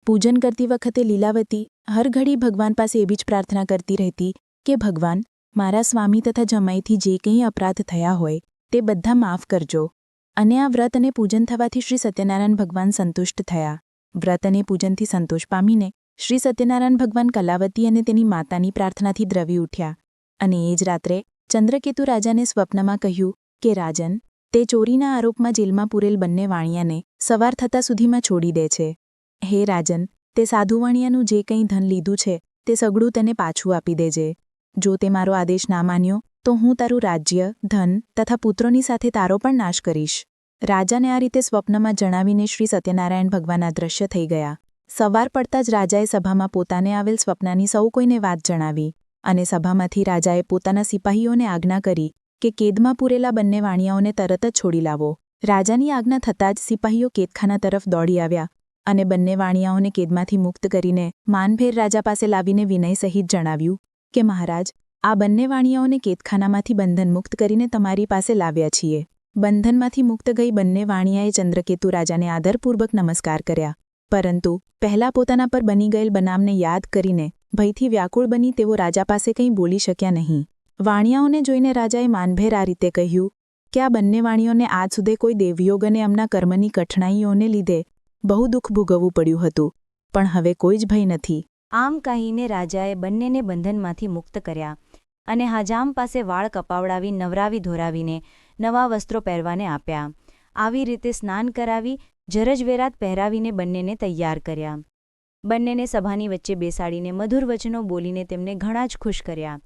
પૂજન કરતી વખતે લીલાવતી હર ઘડી ભગવાન પાસે એવી જ પ્રાર્થના કરતી રહેતી કે ભગવાન, મારા સ્વામી તથા જમાઈથી જે કંઈ અપરાધ થયા હોય તે બધા માફ કરજો. અને આ વ્રત અને પૂજન થવાથી શ્રી સત્યનારાયણ ભગવાન સંતુષ્ટ થયા. વ્રત અને પૂજનથી સંતોષ પામીને શ્રી સત્યનારાયણ ભગવાન કલાવતી અને તેની માતાની પ્રાર્થનાથી દ્રવી ઉઠ્યા. અને એ જ રાત્રે ચંદ્રકેતુ રાજાને સ્વપ્નમાં કહ્યું કે રાજન, તે ચોરીના આરોપમાં જેલમાં પૂરેલ બંને વાણિયાને સવાર થતાં સુધીમાં છોડી દે છે. હે રાજન, તે સાધુ વાણિયાનું જે કંઈ ધન લીધું છે તે સગળું તેને પાછું આપી દેજે. જો તે મારો આદેશ ના માન્યો તો હું તારું રાજ્ય, ધન તથા પુત્રોની સાથે તારો પણ નાશ કરીશ. રાજાને આ રીતે સ્વપ્નમાં જણાવીને શ્રી સત્યનારાયણ ભગવાન અદૃશ્ય થઈ ગયા. સવાર પડતા જ રાજાએ સભામાં પોતાને આવેલ સ્વપ્નની સૌ કોઈને વાત જણાવી અને સભામાંથી રાજાએ પોતાના સિપાહીઓને આજ્ઞા કરી કે કેદમાં પૂરેલા બંને વાણિયાઓને તરત જ છોડી લાવો. રાજાની આજ્ઞા થતાં જ સિપાહીઓ કેદખાના તરફ દોડી આવ્યા અને બંને વાણિયાઓને કેદમાંથી મુક્ત કરીને માનભેર રાજા પાસે લાવીને વિનય સહિત જણાવ્યું કે મહારાજ, આ બંને વાણિયાઓને કેદખાનામાંથી બંધન મુક્ત કરીને તમારી પાસે લાવ્યા છીએ. બંધનમાંથી મુક્ત ગઈ બંને વાણિયાએ ચંદ્રકેતુ રાજાને આદરપૂર્વક નમસ્કાર કર્યા. પરંતુ પહેલાં પોતાના પર બની ગયેલ બનાવને યાદ કરીને ભયથી વ્યાકુળ બની તેઓ રાજા પાસે કંઈ બોલી શક્યા નહીં. વાણિયાઓને જોઈને રાજાએ માનભેર આ રીતે કહ્યું કે આ બંને વાણિયોને આજ સુધી કોઈ દેવયોગ અને એમના કર્મની કઠણાઈઓને લીધે બહુ દુઃખ ભોગવવું પડ્યું હતું, પણ હવે કોઈ જ ભય નથી. આમ કહીને રાજાએ બંનેને બંધનમાંથી મુક્ત કર્યા અને હજામ પાસે વાળ કપાવડાવી નવરાવી ધોરાવીને નવા વસ્ત્રો પહેરવાને આપ્યા. આવી રીતે સ્નાન કરાવી જરજવેરાત પહેરાવીને બંનેને તૈયાર કર્યા. બંનેને સભાની વચ્ચે બેસાડીને મધુર વચનો બોલીને તેમને ઘણા જ ખુશ કર્યા.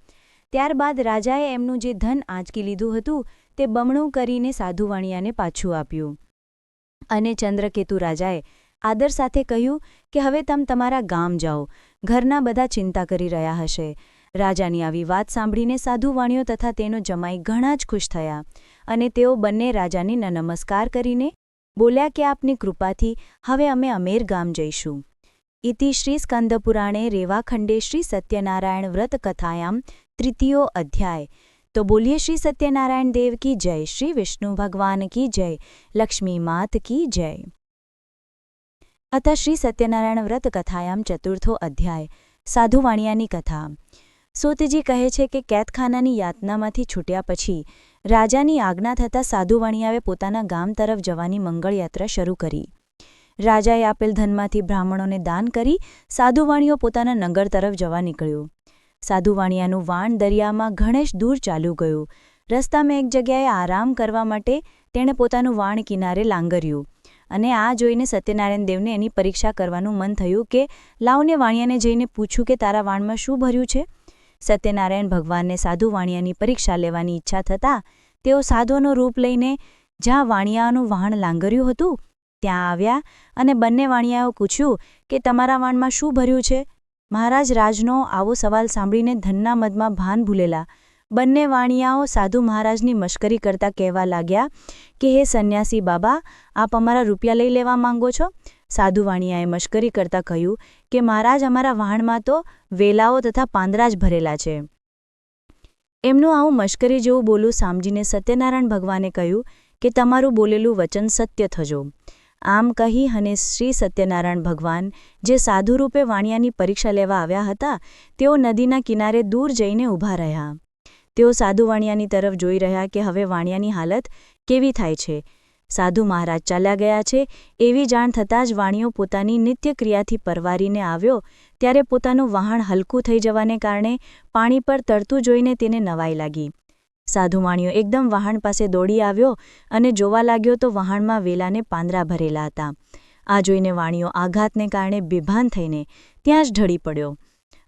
ત્યારબાદ રાજાએ એમનું જે ધન આંચકી લીધું હતું તે બમણું કરીને સાધુ વાણિયાને પાછું આપ્યું. અને ચંદ્રકેતુ રાજાએ આદર સાથે કહ્યું કે હવે તમે તમારા ગામ જાઓ, ઘરના બધા ચિંતા કરી રહ્યા હશે. રાજાની આવી વાત સાંભળીને સાધુ વાણિયો તથા તેનો જમાઈ ઘણા જ ખુશ થયા અને તેઓ બંને રાજાને નમસ્કાર કરીને બોલ્યા કે આપની કૃપાથી હવે અમે અમેર ગામ જઈશું. ઇતિ શ્રી સ્કંદપુરાણે રેવાખંડે શ્રી સત્યનારાયણ વ્રત કથાયામ તૃતીયો અધ્યાય. તો બોલીએ શ્રી સત્યનારાયણ દેવ કી જય, શ્રી વિષ્ણુ ભગવાન કી જય, લક્ષ્મી માત કી જય. અથ શ્રી સત્યનારાયણ વ્રત કથાયામ ચતુર્થો અધ્યાય. સાધુ વાણિયાની કથા. સૂતજી કહે છે કે કેદખાનાની યાતનામાંથી છૂટ્યા પછી રાજાની આજ્ઞા થતાં સાધુ વાણિયાએ પોતાના ગામ તરફ જવાની મંગળયાત્રા શરૂ કરી. રાજાએ આપેલ ધનમાંથી બ્રાહ્મણોને દાન કરી સાધુ વાણિયો પોતાના નગર તરફ જવા નીકળ્યો. સાધુ વાણિયાનું વાણ દરિયામાં ઘણેશ દૂર ચાલ્યું ગયું. રસ્તામાં એક જગ્યાએ આરામ કરવા માટે તેણે પોતાનું વાણ કિનારે લાંગર્યું અને આ જોઈને સત્યનારાયણ દેવને એની પરીક્ષા કરવાનું મન થયું કે લાવને વાણિયાને જઈને પૂછું કે તારા વાણમાં શું ભર્યું છે. સત્યનારાયણ ભગવાનને સાધુ વાણિયાની પરીક્ષા લેવાની ઈચ્છા થતાં તેઓ સાધુનું રૂપ લઈને જ્યાં વાણિયાનું વાહન લાંગર્યું હતું ત્યાં આવ્યા અને બંને વાણિયાઓ પૂછ્યું કે તમારા વાણમાં શું ભર્યું છે. મહારાજ રાજનો આવો સવાલ સાંભળીને ધનના મદમાં ભાન ભૂલેલા બંને વાણિયાઓ સાધુ મહારાજની મશ્કરી કરતા કહેવા લાગ્યા કે હે સંન્યાસી બાબા, આપ અમારા રૂપિયા લઈ લેવા માંગો છો. સાધુ વાણિયાએ મશ્કરી કરતા કહ્યું કે મહારાજ, અમારા વાહણમાં તો વેલાઓ તથા પાંદડા જ ભરેલા છે. એમનું આવું મશ્કરી જેવું બોલું સાંભળીને સત્યનારાયણ ભગવાને કહ્યું કે તમારું બોલેલું વચન સત્ય થજો. આમ કહી અને શ્રી સત્યનારાયણ ભગવાન જે સાધુરૂપે વાણિયાની પરીક્ષા લેવા આવ્યા હતા તેઓ નદીના કિનારે દૂર જઈને ઊભા રહ્યા. તેઓ સાધુ વાણિયાની તરફ જોઈ રહ્યા કે હવે વાણિયાની હાલત કેવી થાય છે. સાધુ મહારાજ ચાલ્યા ગયા છે એવી જાણ થતાં જ વાણિયો પોતાની નિત્યક્રિયાથી પરવારીને આવ્યો ત્યારે પોતાનું વહાણ હલકું થઈ જવાને કારણે પાણી પર તરતું જોઈને તેને નવાઈ લાગી. સાધુ વાણિયો એકદમ વહાણ પાસે દોડી આવ્યો અને જોવા લાગ્યો તો વહાણમાં વેલાને પાંદડા ભરેલા હતા. આ જોઈને વાણિયો આઘાતને કારણે બેભાન થઈને ત્યાં જ ઢળી પડ્યો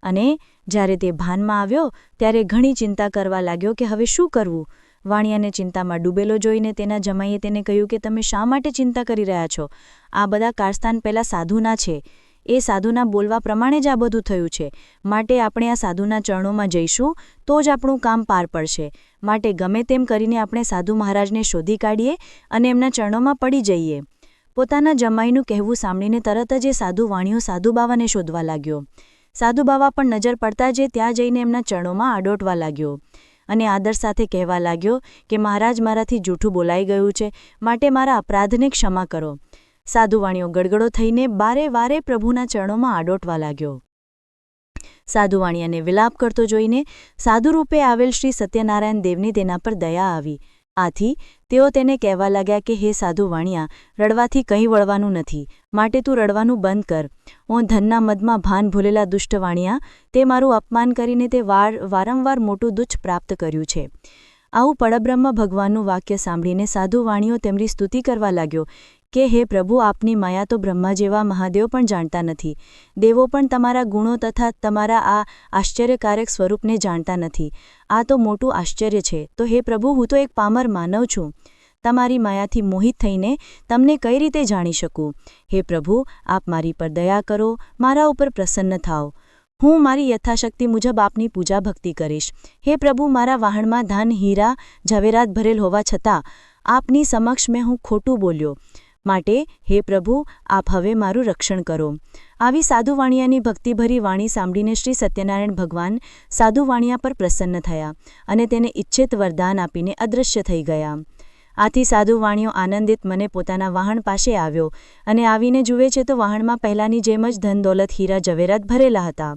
અને જ્યારે તે ભાનમાં આવ્યો ત્યારે ઘણી ચિંતા કરવા લાગ્યો કે હવે શું કરવું. વાણિયાને ચિંતામાં ડૂબેલો જોઈને તેના જમાઈએ તેને કહ્યું કે તમે શા માટે ચિંતા કરી રહ્યા છો? આ બધા કારસ્તાન પહેલાં સાધુના છે. એ સાધુના બોલવા પ્રમાણે જ આ બધું થયું છે. માટે આપણે આ સાધુના ચરણોમાં જઈશું તો જ આપણું કામ પાર પડશે. માટે ગમે તેમ કરીને આપણે સાધુ મહારાજને શોધી કાઢીએ અને એમના ચરણોમાં પડી જઈએ. પોતાના જમાઈનું કહેવું સાંભળીને તરત જ એ સાધુ વાણિયો સાધુ બાવાને શોધવા લાગ્યો. સાધુ બાવા પણ નજર પડતા જ ત્યાં જઈને એમના ચરણોમાં આડોટવા લાગ્યો અને આદર સાથે કહેવા લાગ્યો કે મહારાજ, મારાથી જૂઠું બોલાઈ ગયું છે, માટે મારા અપરાધને ક્ષમા કરો. સાધુ વાણિયો ગડગડો થઈને બારે વારે પ્રભુના ચરણોમાં આડોટવા લાગ્યો. સાધુ વાણિયાને વિલાપ કરતો જોઈને સાધુરૂપે આવેલ શ્રી સત્યનારાયણ દેવને તેના પર દયા આવી. આથી તેઓ તેને કહેવા લાગ્યા કે હે સાધુ વાણિયા, રડવાથી કંઈ વળવાનું નથી, માટે તું રડવાનું બંધ કર. હું ધનના મદમાં ભાન ભૂલેલા દુષ્ટ વાણિયા, તે મારું અપમાન કરીને તે વારંવાર મોટું દુઃખ પ્રાપ્ત કર્યું છે. આવું પડબ્રહ્મ ભગવાનનું વાક્ય સાંભળીને સાધુ વાણિયો તેમની સ્તુતિ કરવા લાગ્યો કે હે પ્રભુ, આપની માયા તો બ્રહ્મા જેવા મહાદેવ પણ જાણતા નથી. દેવો પણ તમારા ગુણો તથા તમારા આ આશ્ચર્યકારક સ્વરૂપને જાણતા નથી. આ તો મોટું આશ્ચર્ય છે. તો હે પ્રભુ, હું તો એક પામર માનવ છું. તમારી માયાથી મોહિત થઈને તમને કઈ રીતે જાણી શકું? હે પ્રભુ, આપ મારી પર દયા કરો, મારા ઉપર પ્રસન્ન થાઓ. હું મારી યથાશક્તિ મુજબ આપની પૂજા ભક્તિ કરીશ. હે પ્રભુ, મારા વાહણમાં ધન, હીરા, ઝવેરાત ભરેલ હોવા છતાં આપની સમક્ષ હું ખોટું બોલ્યો. માટે હે પ્રભુ, આપ હવે મારું રક્ષણ કરો. આવી સાધુ વાણિયાની ભક્તિભરી વાણી સાંભળીને શ્રી સત્યનારાયણ ભગવાન સાધુ વાણિયા પર પ્રસન્ન થયા અને તેને ઇચ્છિત વરદાન આપીને અદૃશ્ય થઈ ગયા. આથી સાધુ વાણિયો આનંદિત મને પોતાના વાહણ પાસે આવ્યો અને આવીને જુએ છે તો વાહણમાં પહેલાંની જેમ જ ધન, દોલત, હીરા, ઝવેરાત ભરેલા હતા.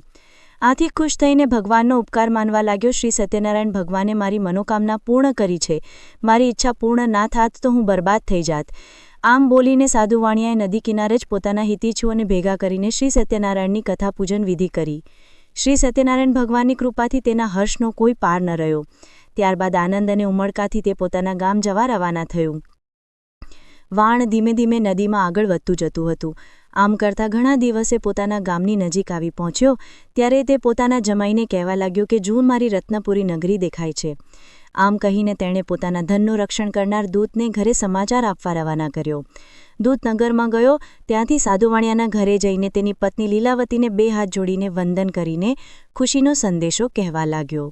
આથી ખુશ થઈને ભગવાનનો ઉપકાર માનવા લાગ્યો. શ્રી સત્યનારાયણ ભગવાને મારી મનોકામના પૂર્ણ કરી છે. મારી ઈચ્છા પૂર્ણ ના થાત તો હું બરબાદ થઈ જાત. આમ બોલીને સાધુ વાણિયાએ નદી કિનારે જ પોતાના હિતીચ્છુઓને ભેગા કરીને શ્રી સત્યનારાયણની કથા પૂજન વિધિ કરી. શ્રી સત્યનારાયણ ભગવાનની કૃપાથી તેના હર્ષનો કોઈ પાર ન રહ્યો. ત્યારબાદ આનંદ અને ઉમળકાથી તે પોતાના ગામ જવા રવાના થયું. વાણ ધીમે ધીમે નદીમાં આગળ વધતું જતું હતું. આમ કરતાં ઘણા દિવસે પોતાના ગામની નજીક આવી પહોંચ્યો ત્યારે તે પોતાના જમાઈને કહેવા લાગ્યો કે જૂ મારી રત્નપુરી નગરી દેખાય છે. આમ કહીને તેણે પોતાના ધનનું રક્ષણ કરનાર દૂતને ઘરે સમાચાર આપવા રવાના કર્યો. દૂત નગરમાં ગયો. ત્યાંથી સાધુ વાણિયાના ઘરે જઈને તેની પત્ની લીલાવતીને 2 હાથ જોડીને વંદન કરીને ખુશીનો સંદેશો કહેવા લાગ્યો.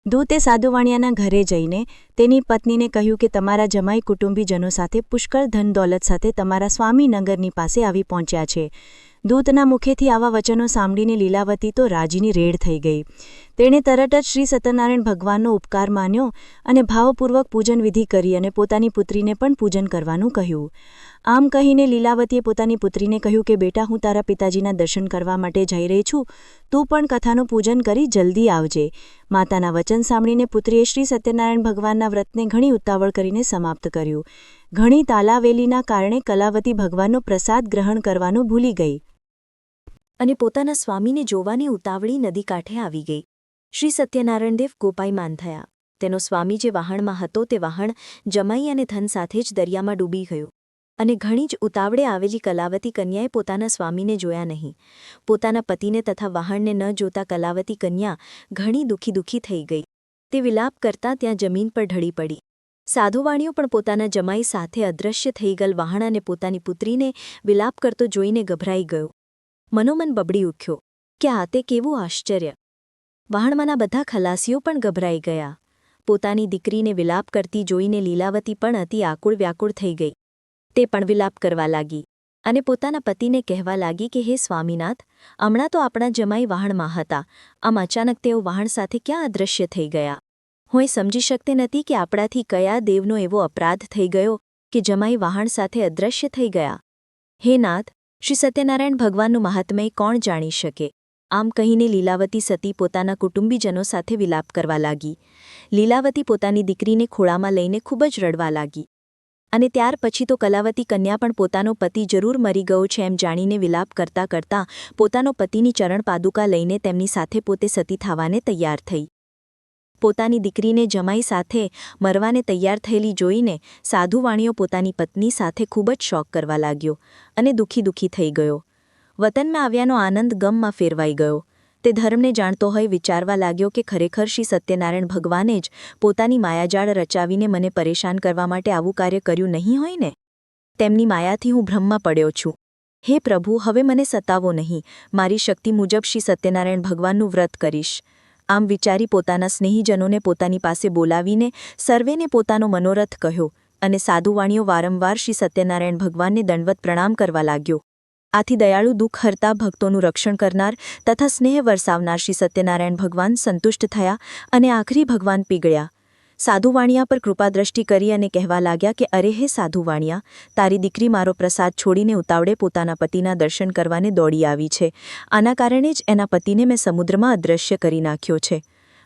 દૂતે સાધુ વાણિયાના ઘરે જઈને તેની પત્નીને કહ્યું કે તમારા જમાઈ કુટુંબીજનો સાથે પુષ્કળ ધન દોલત સાથે તમારા સ્વામી નગરની પાસે આવી પહોંચ્યા છે. દૂતના મુખેથી આવા વચનો સાંભળીને લીલાવતી તો રાજીની રેડ થઈ ગઈ. તેણે તરત જ શ્રી સત્યનારાયણ ભગવાનનો ઉપકાર માન્યો અને ભાવપૂર્વક પૂજન વિધિ કરી અને પોતાની પુત્રીને પણ પૂજન કરવાનું કહ્યું. આમ કહીને લીલાવતીએ પોતાની પુત્રીને કહ્યું કે બેટા, હું તારા પિતાજીના દર્શન કરવા માટે જઈ રહી છું. તું પણ કથાનું પૂજન કરી જલ્દી આવજે. માતાના વચન સાંભળીને પુત્રીએ શ્રી સત્યનારાયણ ભગવાનના વ્રતને ઘણી ઉતાવળ કરીને સમાપ્ત કર્યું. ઘણી તાલાવેલીના કારણે કલાવતી ભગવાનનો પ્રસાદ ગ્રહણ કરવાનું ભૂલી ગઈ અને પોતાના સ્વામીને જોવાની ઉતાવળી નદી કાંઠે આવી ગઈ. શ્રી સત્યનારાયણ દેવ કોપાયમાન થયા. તેનો સ્વામી જે વાહણમાં હતો તે વાહણ જમાઈ અને ધન સાથે જ દરિયામાં ડૂબી ગયું. અને ઘણી જ ઉતાવળે આવેલી કલાવતી કન્યાએ પોતાના સ્વામીને જોયા નહીં. પોતાના પતિને તથા વહાણને ન જોતા કલાવતી કન્યા ઘણી દુઃખી થઈ ગઈ. તે વિલાપ કરતાં ત્યાં જમીન પર ઢળી પડી. સાધુવાણીઓ પણ પોતાના જમાઈ સાથે અદૃશ્ય થઈ ગયેલ વહાણ અને પોતાની પુત્રીને વિલાપ કરતો જોઈને ગભરાઈ ગયો. મનોમન બબડી ઉઠ્યો કે આ તે કેવું આશ્ચર્ય! વહાણમાંના બધા ખલાસીઓ પણ ગભરાઈ ગયા. પોતાની દીકરીને વિલાપ કરતી જોઈને લીલાવતી પણ અતિ આકુળ વ્યાકુળ થઈ ગઈ. તે પણ વિલાપ કરવા લાગી અને પોતાના પતિને કહેવા લાગી કે હે સ્વામીનાથ, હમણાં તો આપણા જમાઈ વહાણમાં હતા, આમ અચાનક તેઓ વહાણ સાથે ક્યાં અદૃશ્ય થઈ ગયા? હું એ સમજી શકતી નથી કે આપણાથી કયા દેવનો એવો અપરાધ થઈ ગયો કે જમાઈ વહાણ સાથે અદૃશ્ય થઈ ગયા. હે નાથ, શ્રી સત્યનારાયણ ભગવાનનું મહાત્મ્ય કોણ જાણી શકે? આમ કહીને લીલાવતી સતી પોતાના કુટુંબીજનો સાથે વિલાપ કરવા લાગી. લીલાવતી પોતાની દીકરીને ખોળામાં લઈને ખૂબ જ રડવા લાગી. અને ત્યાર પછી તો કલાવતી કન્યા પણ પોતાનો પતિ જરૂર મરી ગયો છે એમ જાણીને વિલાપ કરતાં કરતાં પોતાનો પતિની ચરણ પાદુકા લઈને તેમની સાથે પોતે સતી થવાને તૈયાર થઈ. પોતાની દીકરીને જમાઈ સાથે મરવાને તૈયાર થયેલી જોઈને સાધુવાણીઓ પોતાની પત્ની સાથે ખૂબ જ શોક કરવા લાગ્યો અને દુઃખી થઈ ગયો. વતનમાં આવ્યાનો આનંદ ગમમાં ફેરવાઈ ગયો. તે ધર્મને જાણતો હોય વિચારવા લાગ્યો કે ખરેખર શ્રી સત્યનારાયણ ભગવાને જ પોતાની માયાજાળ રચાવીને મને પરેશાન કરવા માટે આવું કાર્ય કર્યું નહીં હોય ને? તેમની માયાથી હું ભ્રમમાં પડ્યો છું. હે પ્રભુ, હવે મને સતાવો નહીં. મારી શક્તિ મુજબ શ્રી સત્યનારાયણ ભગવાનનું વ્રત કરીશ. આમ વિચારી પોતાના સ્નેહીજનોને પોતાની પાસે બોલાવીને સર્વેને પોતાનો મનોરથ કહ્યો અને સાધુવાણીઓ વારંવાર શ્રી સત્યનારાયણ ભગવાનને દંડવત પ્રણામ કરવા લાગ્યો. આથી દયાળુ દુઃખ હરતા ભક્તોનું રક્ષણ કરનાર તથા સ્નેહ વરસાવનાર શ્રી સત્યનારાયણ ભગવાન સંતુષ્ટ થયા અને આખરી ભગવાન પીગળ્યા. સાધુવાણિયા પર કૃપાદ્રષ્ટિ કરી અને કહેવા લાગ્યા કે અરે હે સાધુવાણિયા, તારી દીકરી મારો પ્રસાદ છોડીને ઉતાવળે પોતાના પતિના દર્શન કરવાને દોડી આવી છે. આના કારણે જ એના પતિને મેં સમુદ્રમાં અદૃશ્ય કરી નાખ્યો છે.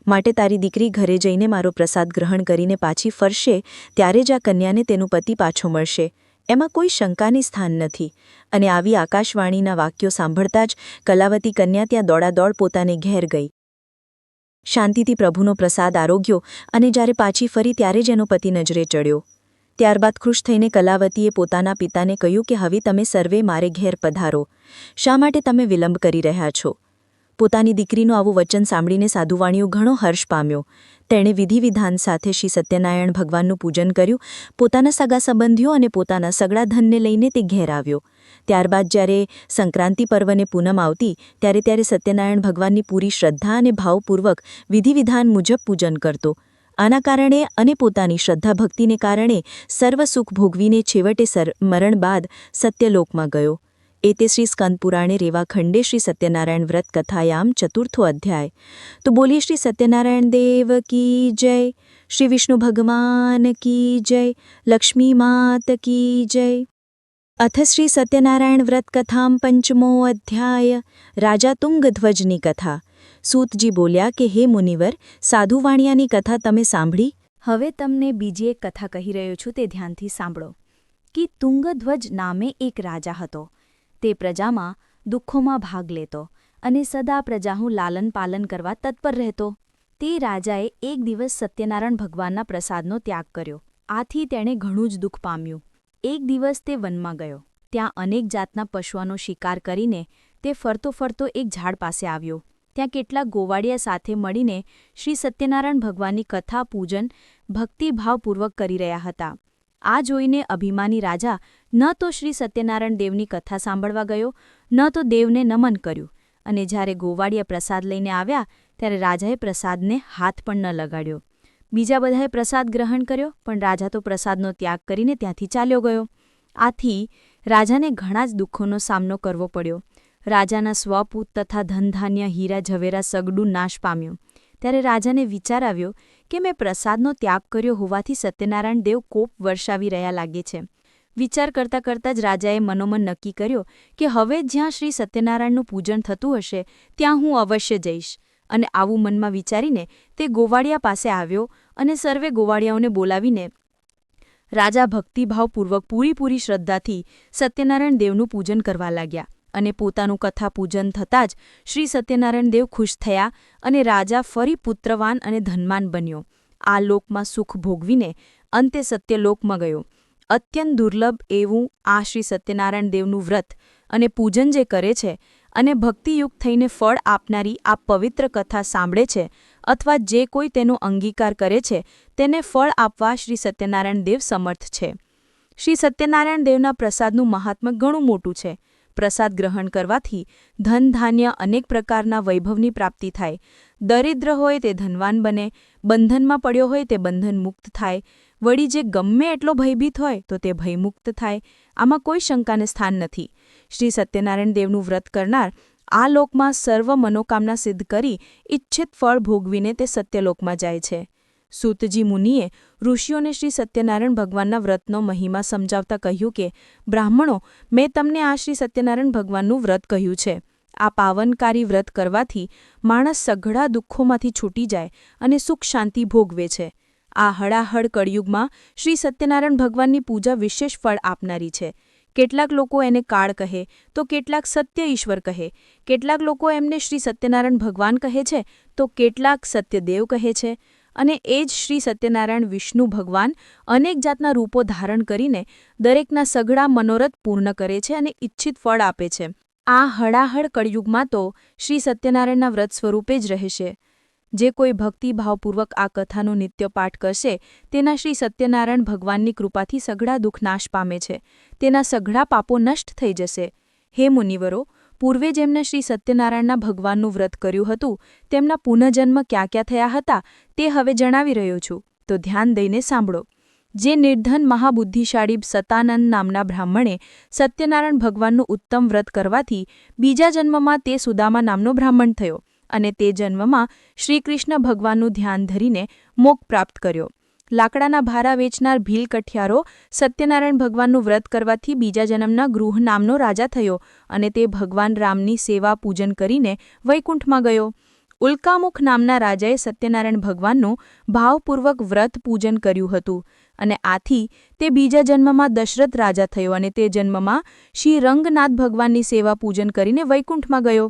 માટે તારી દીકરી ઘરે જઈને મારો પ્રસાદ ગ્રહણ કરીને પાછી ફરશે ત્યારે જ આ કન્યાને તેનું પતિ પાછો મળશે. એમાં કોઈ શંકાની સ્થાન નથી. અને આવી આકાશવાણીના વાક્યો સાંભળતા જ કલાવતી કન્યા ત્યાં દોડાદોડ પોતાને ઘેર ગઈ. શાંતિથી પ્રભુનો પ્રસાદ આરોગ્યો અને જ્યારે પાછી ફરી ત્યારે જ એનો પતિ નજરે ચડ્યો. ત્યારબાદ ખુશ થઈને કલાવતીએ પોતાના પિતાને કહ્યું કે હવે તમે સર્વે મારે ઘેર પધારો. શા માટે તમે વિલંબ કરી રહ્યા છો? પોતાની દીકરીનું આવું વચન સાંભળીને સાધુવાણીઓ ઘણો હર્ષ પામ્યો. તેણે વિધિવિધાન સાથે શ્રી સત્યનારાયણ ભગવાનનું પૂજન કર્યું. પોતાના સગા સંબંધીઓ અને પોતાના સગળા ધનને લઈને તે ઘેર આવ્યો. ત્યારબાદ જ્યારે સંક્રાંતિ પર્વને પૂનમ આવતી ત્યારે સત્યનારાયણ ભગવાનની પૂરી શ્રદ્ધા અને ભાવપૂર્વક વિધિવિધાન મુજબ પૂજન કરતો. આના કારણે અને પોતાની શ્રદ્ધા ભક્તિને કારણે સર્વ સુખ ભોગવીને છેવટે મરણ બાદ સત્યલોકમાં ગયો. એતે શ્રી સ્કંદપુરાણે રેવાખંડે શ્રી સત્યનારાયણ વ્રત કથાયામ ચતુર્થો અધ્યાય. તો બોલીએ શ્રી સત્યનારાયણ દેવ કી જય, શ્રી વિષ્ણુ ભગવાન કી જય, લક્ષ્મી માત કી જય. અથ શ્રી સત્યનારાયણ વ્રત કથામ પંચમો અધ્યાય. રાજા તુંગધ્વજની કથા. સૂતજી બોલ્યા કે હે મુનિવર, સાધુવાણિયાની કથા તમે સાંભળી? હવે તમને બીજી એક કથા કહી રહ્યો છું, તે ધ્યાનથી સાંભળો. કે તુંગધ્વજ નામે એક રાજા હતો. તે પ્રજામાં દુઃખોમાં ભાગ લેતો અને સદા પ્રજાનું લાલન પાલન કરવા તત્પર રહેતો. તે રાજાએ એક દિવસ સત્યનારાયણ ભગવાનના પ્રસાદનો ત્યાગ કર્યો. આથી તેણે ઘણું જ દુઃખ પામ્યું. એક દિવસ તે વનમાં ગયો. ત્યાં અનેક જાતના પશુઓનો શિકાર કરીને તે ફરતો એક ઝાડ પાસે આવ્યો. ત્યાં કેટલાક ગોવાળિયા સાથે મળીને શ્રી સત્યનારાયણ ભગવાનની કથા પૂજન ભક્તિભાવપૂર્વક કરી રહ્યા હતા. આ જોઈને અભિમાની રાજા ન તો શ્રી સત્યનારાયણ દેવની કથા સાંભળવા ગયો, ન તો દેવને નમન કર્યું. અને જ્યારે ગોવાળિયા પ્રસાદ લઈને આવ્યા ત્યારે રાજાએ પ્રસાદને હાથ પણ ન લગાડ્યો. બીજા બધાએ પ્રસાદ ગ્રહણ કર્યો, પણ રાજા તો પ્રસાદનો ત્યાગ કરીને ત્યાંથી ચાલ્યો ગયો. આથી રાજાને ઘણા જ દુઃખોનો સામનો કરવો પડ્યો. રાજાના સ્વપુત તથા ધનધાન્ય હીરા ઝવેરા સગડું નાશ પામ્યું. ત્યારે રાજાને વિચાર આવ્યો કે મેં પ્રસાદનો ત્યાગ કર્યો હોવાથી સત્યનારાયણ દેવ કોપ વર્ષાવી રહ્યા લાગે છે. વિચાર કરતાં જ રાજાએ મનોમન નક્કી કર્યો કે હવે જ્યાં શ્રી સત્યનારાયણનું પૂજન થતું હશે ત્યાં હું અવશ્ય જઈશ. અને આવું મનમાં વિચારીને તે ગોવાળિયા પાસે આવ્યો અને સર્વે ગોવાળિયાઓને બોલાવીને રાજા ભક્તિભાવપૂર્વક પૂરી શ્રદ્ધાથી સત્યનારાયણ દેવનું પૂજન કરવા લાગ્યા. અને પોતાનું કથા પૂજન થતાં જ શ્રી સત્યનારાયણ દેવ ખુશ થયા અને રાજા ફરી પુત્રવાન અને ધનવાન બન્યો. આ લોકમાં સુખ ભોગવીને અંતે સત્યલોકમાં ગયો. અત્યંત દુર્લભ એવું આ શ્રી સત્યનારાયણ દેવનું વ્રત અને પૂજન જે કરે છે અને ભક્તિયુક્ત થઈને ફળ આપનારી આ પવિત્ર કથા સાંભળે છે અથવા જે કોઈ તેનો અંગીકાર કરે છે તેને ફળ આપવા શ્રી સત્યનારાયણ દેવ સમર્થ છે. શ્રી સત્યનારાયણ દેવના પ્રસાદનું મહાત્મ્ય ઘણું મોટું છે. પ્રસાદ ગ્રહણ કરવાથી ધન ધાન્ય અનેક પ્રકારના વૈભવની પ્રાપ્તિ થાય. દરિદ્ર હોય તે ધનવાન બને, બંધનમાં પડ્યો હોય તે બંધનમુક્ત થાય, વળી જે ગમે એટલો ભયભીત હોય તો તે ભયમુક્ત થાય. આમાં કોઈ શંકાને સ્થાન નથી. શ્રી સત્યનારાયણ દેવનું વ્રત કરનાર આ લોકમાં સર્વ મનોકામના સિદ્ધ કરી ઇચ્છિત ફળ ભોગવીને તે સત્યલોકમાં જાય છે. સૂતજી મુનિએ ઋષિઓને શ્રી સત્યનારાયણ ભગવાનના વ્રતનો મહિમા સમજાવતા કહ્યું કે, બ્રાહ્મણો, મેં તમને આ શ્રી સત્યનારાયણ ભગવાનનું વ્રત કહ્યું છે. આ પાવનકારી વ્રત કરવાથી માણસ સઘળા દુઃખોમાંથી છૂટી જાય અને સુખ શાંતિ ભોગવે છે. આ હળાહળ કળિયુગમાં શ્રી સત્યનારાયણ ભગવાનની પૂજા વિશેષ ફળ આપનારી છે. કેટલાક લોકો એને કાળ કહે તો કેટલાક સત્ય ઈશ્વર કહે, કેટલાક લોકો એમને શ્રી સત્યનારાયણ ભગવાન કહે છે તો કેટલાક સત્યદેવ કહે છે. અને એ જ શ્રી સત્યનારાયણ વિષ્ણુ ભગવાન અનેક જાતના રૂપો ધારણ કરીને દરેકના સઘળા મનોરથ પૂર્ણ કરે છે અને ઇચ્છિત ફળ આપે છે. આ હળાહળ કળિયુગમાં તો શ્રી સત્યનારાયણના વ્રત સ્વરૂપે જ રહેશે. જે કોઈ ભક્તિભાવપૂર્વક આ કથાનો નિત્ય પાઠ કરશે તેના શ્રી સત્યનારાયણ ભગવાનની કૃપાથી સઘળા દુઃખ નાશ પામે છે. તેના સઘળા પાપો નષ્ટ થઈ જશે. હે મુનિવરો, પૂર્વે જેમને શ્રી સત્યનારાયણના ભગવાનનું વ્રત કર્યું હતું તેમના પુનઃજન્મ ક્યાં ક્યાં થયા હતા તે હવે જણાવી રહ્યો છું, તો ધ્યાન દઈને સાંભળો. જે નિર્ધન મહાબુદ્ધિશાળી સતાનંદ નામના બ્રાહ્મણે સત્યનારાયણ ભગવાનનું ઉત્તમ વ્રત કરવાથી બીજા જન્મમાં તે સુદામા નામનો બ્રાહ્મણ થયો અને તે જન્મમાં શ્રીકૃષ્ણ ભગવાનનું ધ્યાન ધરીને મોક્ષ પ્રાપ્ત કર્યો. લાકડાના ભારા વેચનાર ભીલ કઠિયારો સત્યનારાયણ ભગવાનનું વ્રત કરવાથી બીજા જન્મના ગૃહ નામનો રાજા થયો અને તે ભગવાન રામની સેવા પૂજન કરીને વૈકુંઠમાં ગયો. ઉલ્કામુખ નામના રાજાએ સત્યનારાયણ ભગવાનનું ભાવપૂર્વક વ્રત પૂજન કર્યું હતું અને આથી તે બીજા જન્મમાં દશરથ રાજા થયો અને તે જન્મમાં શ્રી રંગનાથ ભગવાનની સેવા પૂજન કરીને વૈકુંઠમાં ગયો.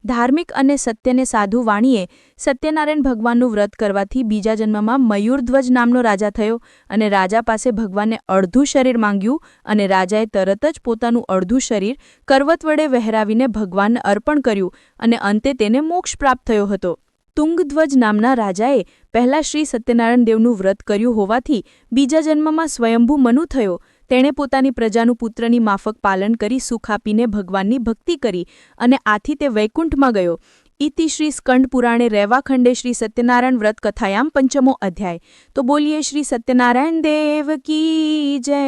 ધાર્મિક અને સત્યને સાધુ વાણીએ સત્યનારાયણ ભગવાનનું વ્રત કરવાથી બીજા જન્મમાં મયુરધ્વજ નામનો રાજા થયો અને રાજા પાસે ભગવાનને અડધું શરીર માંગ્યું અને રાજાએ તરત જ પોતાનું અડધું શરીર કરવત વડે વહેરાવીને ભગવાનને અર્પણ કર્યું અને અંતે તેને મોક્ષ પ્રાપ્ત થયો હતો. તુંગધ્વજ નામના રાજાએ પહેલાં શ્રી સત્યનારાયણ દેવનું વ્રત કર્યું હોવાથી બીજા જન્મમાં સ્વયંભૂ મનુ થયો. તેણે પોતાની પ્રજાનું પુત્રની માફક પાલન કરી સુખ આપીને ભગવાનની ભક્તિ કરી અને આથી તે વૈકુંઠમાં ગયો. ઇતિ શ્રી સ્કંદ પુરાણે રેવાખંડે શ્રી સત્યનારાયણ વ્રત કથાયામ 5મો અધ્યાય. તો બોલીએ શ્રી સત્યનારાયણ દેવ કી જય,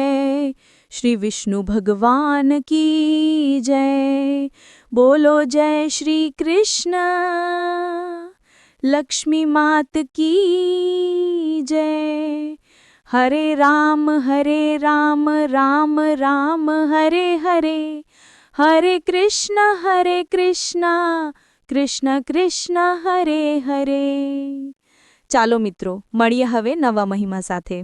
શ્રી વિષ્ણુ ભગવાન કી જય, બોલો જય શ્રી કૃષ્ણ, લક્ષ્મી માત કી જય. હરે રામ રામ રામ હરે હરે, હરે કૃષ્ણ કૃષ્ણ કૃષ્ણ હરે હરે. ચાલો મિત્રો, મળીએ હવે નવા મહિમા સાથે.